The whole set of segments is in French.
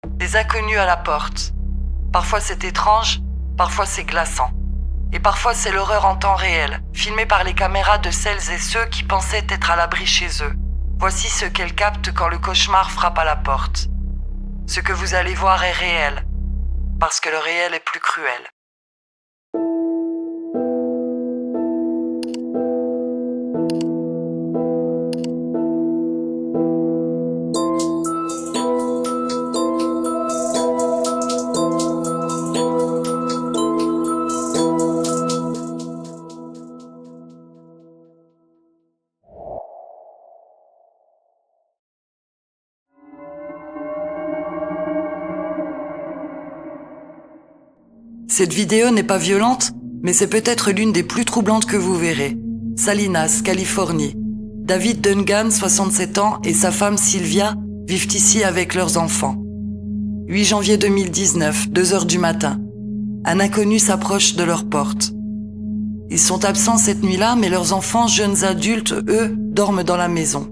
Des inconnus à la porte. Parfois c'est étrange, parfois c'est glaçant. Et parfois c'est l'horreur en temps réel, filmée par les caméras de celles et ceux qui pensaient être à l'abri chez eux. Voici ce qu'elles captent quand le cauchemar frappe à la porte. Ce que vous allez voir est réel, parce que le réel est plus cruel. Cette vidéo n'est pas violente, mais c'est peut-être l'une des plus troublantes que vous verrez. Salinas, Californie. David Dungan, 67 ans, et sa femme Sylvia vivent ici avec leurs enfants. 8 janvier 2019, 2h du matin. Un inconnu s'approche de leur porte. Ils sont absents cette nuit-là, mais leurs enfants, jeunes adultes, eux, dorment dans la maison.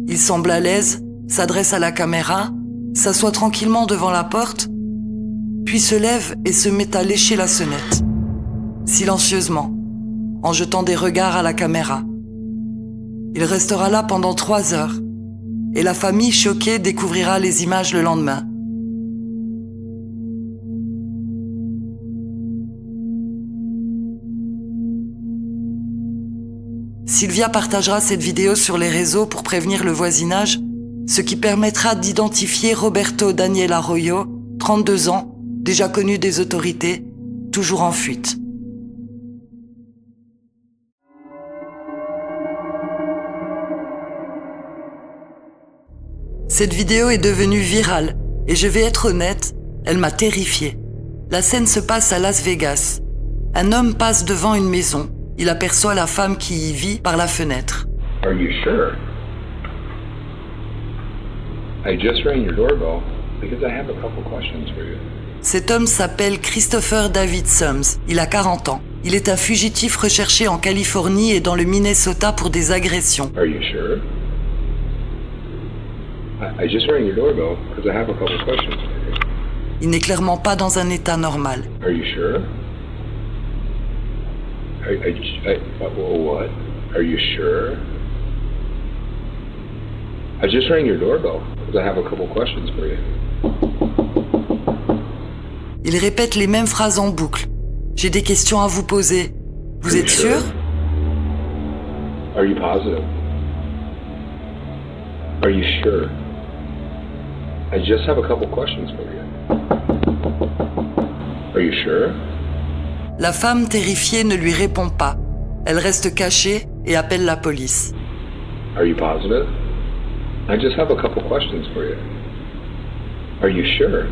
Il semble à l'aise, s'adresse à la caméra, s'assoit tranquillement devant la porte, puis se lève et se met à lécher la sonnette, silencieusement, en jetant des regards à la caméra. Il restera là pendant 3 heures, et la famille choquée découvrira les images le lendemain. Sylvia partagera cette vidéo sur les réseaux pour prévenir le voisinage, ce qui permettra d'identifier Roberto Daniel Arroyo, 32 ans, déjà connu des autorités, toujours en fuite. Cette vidéo est devenue virale, et je vais être honnête, elle m'a terrifiée. La scène se passe à Las Vegas. Un homme passe devant une maison. Il aperçoit la femme qui y vit par la fenêtre. Are you sure? I just rang your doorbell because I have a couple questions for you. Cet homme s'appelle Christopher David Sums. Il a 40 ans. Il est un fugitif recherché en Californie et dans le Minnesota pour des agressions. Are you sure? I just rang your doorbell because I have a couple questions for you. Il n'est clairement pas dans un état normal. Are you sure? What? Are you sure? I just rang your doorbell because I have a couple questions for you. Il répète les mêmes phrases en boucle. J'ai des questions à vous poser. Vous êtes sûr? Are you positive? Are you sure? I just have a couple questions for you. Are you sure? La femme terrifiée ne lui répond pas. Elle reste cachée et appelle la police. Are you positive? I just have a couple questions for you. Are you sure?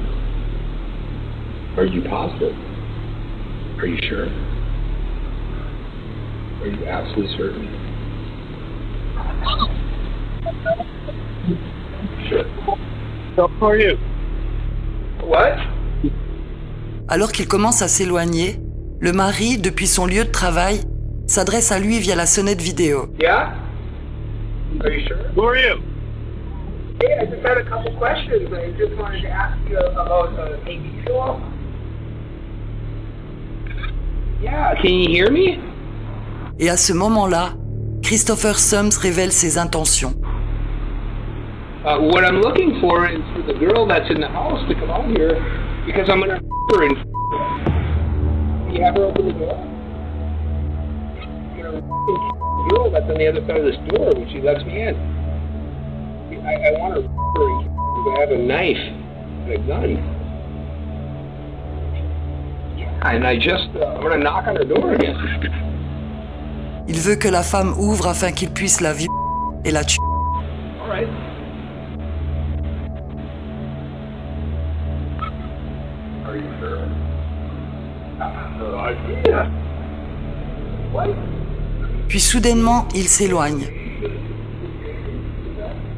Are you positive? Are you sure? Are you absolutely certain? Sure. How are you? What? Alors qu'il commence à s'éloigner, le mari, depuis son lieu de travail, s'adresse à lui via la sonnette vidéo. Yeah? Are you sure? Who are you? Hey, I just had a couple questions. I just wanted to ask you about AB Fuel. Yeah, can you hear me? Et à ce moment-là, Christopher Sums révèle ses intentions. What I'm looking for is for the girl that's in the house to come out here because I'm gonna her and you have her open the door. You know, girl that's on the other side of this door when she lets me in. I want her and I have a knife and a gun. And I'm gonna knock on her door again. Il veut que la femme ouvre afin qu'il puisse la violer et la tuer. All right. Are you sure? Puis soudainement, il s'éloigne.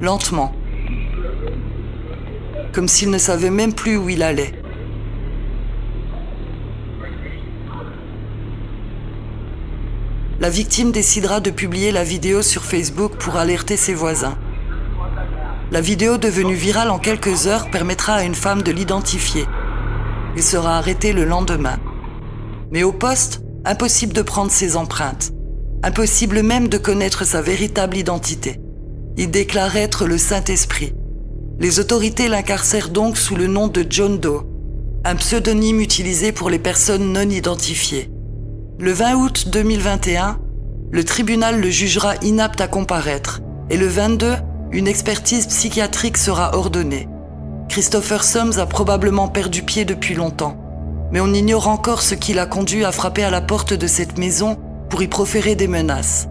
Lentement. Comme s'il ne savait même plus où il allait. La victime décidera de publier la vidéo sur Facebook pour alerter ses voisins. La vidéo devenue virale en quelques heures permettra à une femme de l'identifier. Il sera arrêté le lendemain. Mais au poste, impossible de prendre ses empreintes. Impossible même de connaître sa véritable identité. Il déclare être le Saint-Esprit. Les autorités l'incarcèrent donc sous le nom de John Doe, un pseudonyme utilisé pour les personnes non identifiées. Le 20 août 2021, le tribunal le jugera inapte à comparaître et le 22, une expertise psychiatrique sera ordonnée. Christopher Soms a probablement perdu pied depuis longtemps, mais on ignore encore ce qui l'a conduit à frapper à la porte de cette maison pour y proférer des menaces.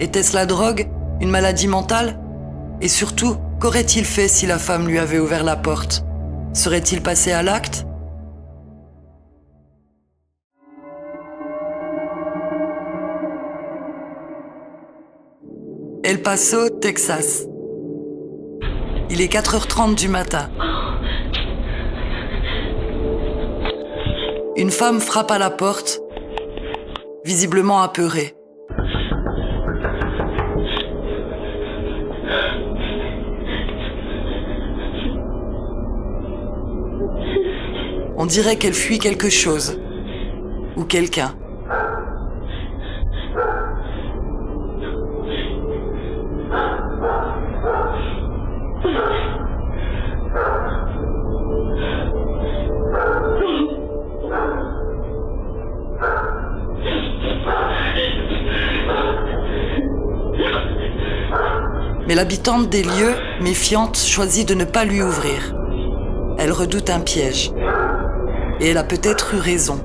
Était-ce la drogue, une maladie mentale? Et surtout, qu'aurait-il fait si la femme lui avait ouvert la porte? Serait-il passé à l'acte? El Paso, Texas. Il est 4h30 du matin. Une femme frappe à la porte, visiblement apeurée. On dirait qu'elle fuit quelque chose, ou quelqu'un. Mais l'habitante des lieux, méfiante, choisit de ne pas lui ouvrir. Elle redoute un piège. Et elle a peut-être eu raison.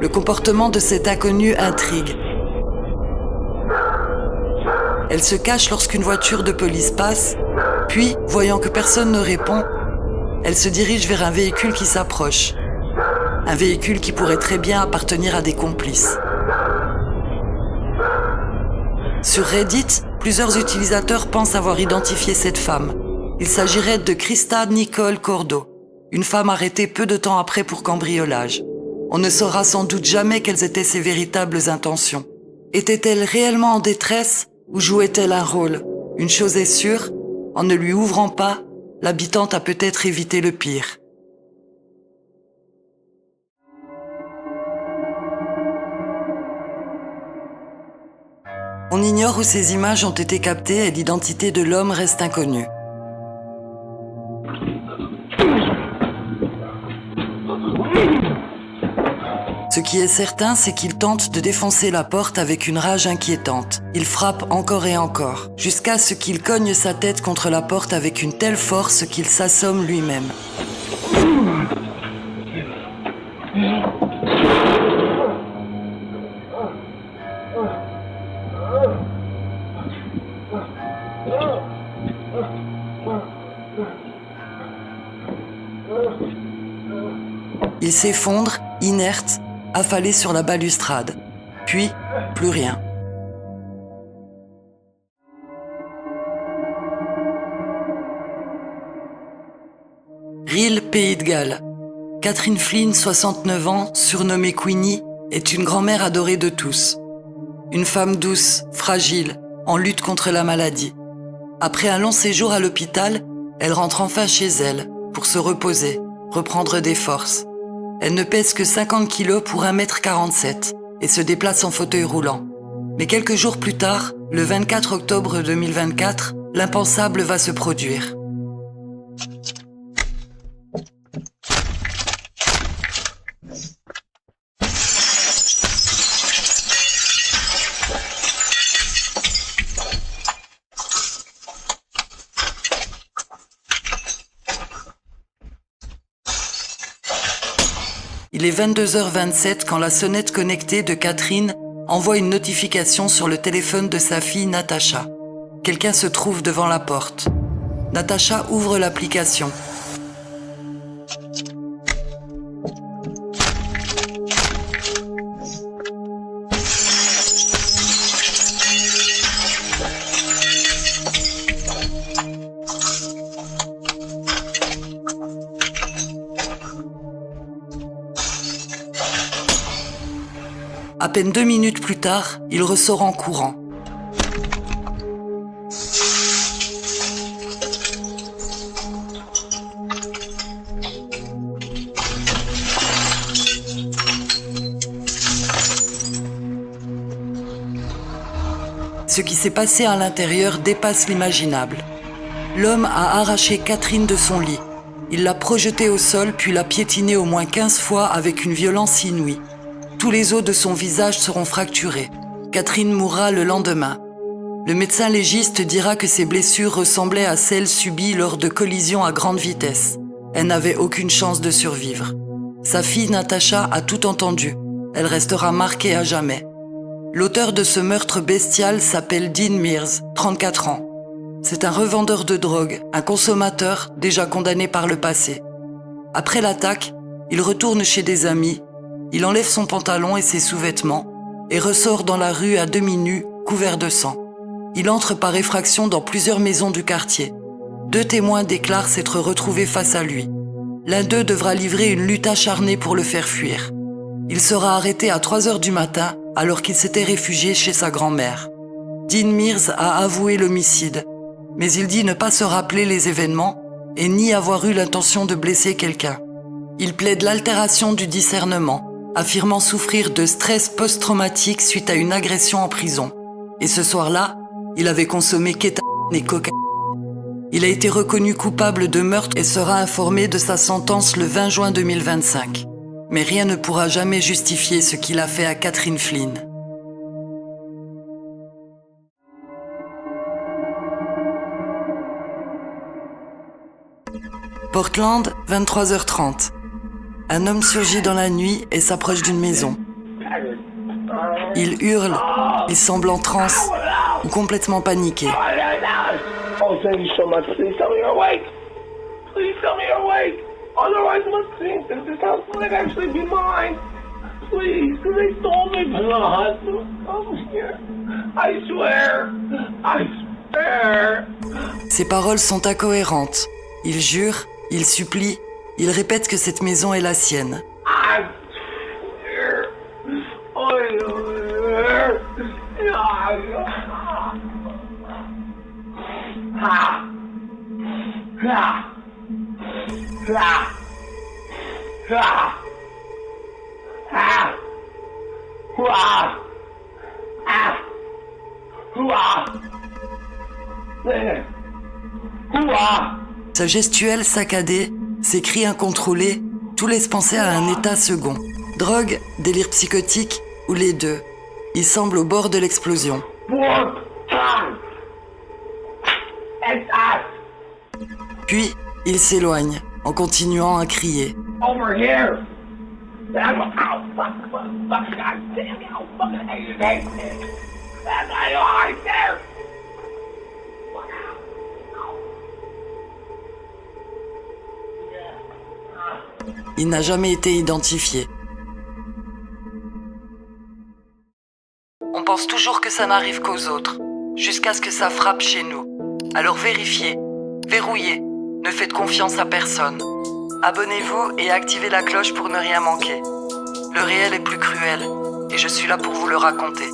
Le comportement de cette inconnue intrigue. Elle se cache lorsqu'une voiture de police passe, puis, voyant que personne ne répond, elle se dirige vers un véhicule qui s'approche. Un véhicule qui pourrait très bien appartenir à des complices. Sur Reddit, plusieurs utilisateurs pensent avoir identifié cette femme. Il s'agirait de Krista Nicole Cordo, une femme arrêtée peu de temps après pour cambriolage. On ne saura sans doute jamais quelles étaient ses véritables intentions. Était-elle réellement en détresse ou jouait-elle un rôle? Une chose est sûre, en ne lui ouvrant pas, l'habitante a peut-être évité le pire. On ignore où ces images ont été captées et l'identité de l'homme reste inconnue. Ce qui est certain, c'est qu'il tente de défoncer la porte avec une rage inquiétante. Il frappe encore et encore, jusqu'à ce qu'il cogne sa tête contre la porte avec une telle force qu'il s'assomme lui-même. Il s'effondre, inerte, affalé sur la balustrade. Puis, plus rien. Rhyl, Pays de Galles. Catherine Flynn, 69 ans, surnommée Queenie, est une grand-mère adorée de tous. Une femme douce, fragile, en lutte contre la maladie. Après un long séjour à l'hôpital, elle rentre enfin chez elle pour se reposer, reprendre des forces. Elle ne pèse que 50 kilos pour 1,47 m et se déplace en fauteuil roulant. Mais quelques jours plus tard, le 24 octobre 2024, l'impensable va se produire. Il est 22h27 quand la sonnette connectée de Catherine envoie une notification sur le téléphone de sa fille Natacha. Quelqu'un se trouve devant la porte. Natacha ouvre l'application. À peine 2 minutes plus tard, il ressort en courant. Ce qui s'est passé à l'intérieur dépasse l'imaginable. L'homme a arraché Catherine de son lit. Il l'a projetée au sol puis l'a piétinée au moins 15 fois avec une violence inouïe. Tous les os de son visage seront fracturés. Catherine mourra le lendemain. Le médecin légiste dira que ses blessures ressemblaient à celles subies lors de collisions à grande vitesse. Elle n'avait aucune chance de survivre. Sa fille Natacha a tout entendu. Elle restera marquée à jamais. L'auteur de ce meurtre bestial s'appelle Dean Mears, 34 ans. C'est un revendeur de drogue, un consommateur déjà condamné par le passé. Après l'attaque, il retourne chez des amis. Il enlève son pantalon et ses sous-vêtements et ressort dans la rue à demi nu, couvert de sang. Il entre par effraction dans plusieurs maisons du quartier. 2 témoins déclarent s'être retrouvés face à lui. L'un d'eux devra livrer une lutte acharnée pour le faire fuir. Il sera arrêté à 3 heures du matin alors qu'il s'était réfugié chez sa grand-mère. Dean Mears a avoué l'homicide, mais il dit ne pas se rappeler les événements et ni avoir eu l'intention de blesser quelqu'un. Il plaide l'altération du discernement, affirmant souffrir de stress post-traumatique suite à une agression en prison. Et ce soir-là, il avait consommé kétamine et cocaïne. Il a été reconnu coupable de meurtre et sera informé de sa sentence le 20 juin 2025. Mais rien ne pourra jamais justifier ce qu'il a fait à Catherine Flynn. Portland, 23h30. Un homme surgit dans la nuit et s'approche d'une maison. Il hurle, il semble en transe ou complètement paniqué. Oh, thank you so much. Please tell me you're awake. Please tell me you're awake. Otherwise, I'm gonna think that this house might actually be mine. Please, because they stole me from the hospital. Come here. I swear. I swear. Ses paroles sont incohérentes. Il jure, il supplie, il répète que cette maison est la sienne. I swear. I swear. Sa gestuelle saccadée, ses cris incontrôlés, tout laisse penser à un état second. Drogue, délire psychotique ou les deux. Il semble au bord de l'explosion. Puis, il s'éloigne, en continuant à crier. Over here. Oh, fuck, God damn it. Oh, fuck, I hate this. That's right there. Il n'a jamais été identifié. On pense toujours que ça n'arrive qu'aux autres, jusqu'à ce que ça frappe chez nous. Alors vérifiez, verrouillez, ne faites confiance à personne. Abonnez-vous et activez la cloche pour ne rien manquer. Le réel est plus cruel, et je suis là pour vous le raconter.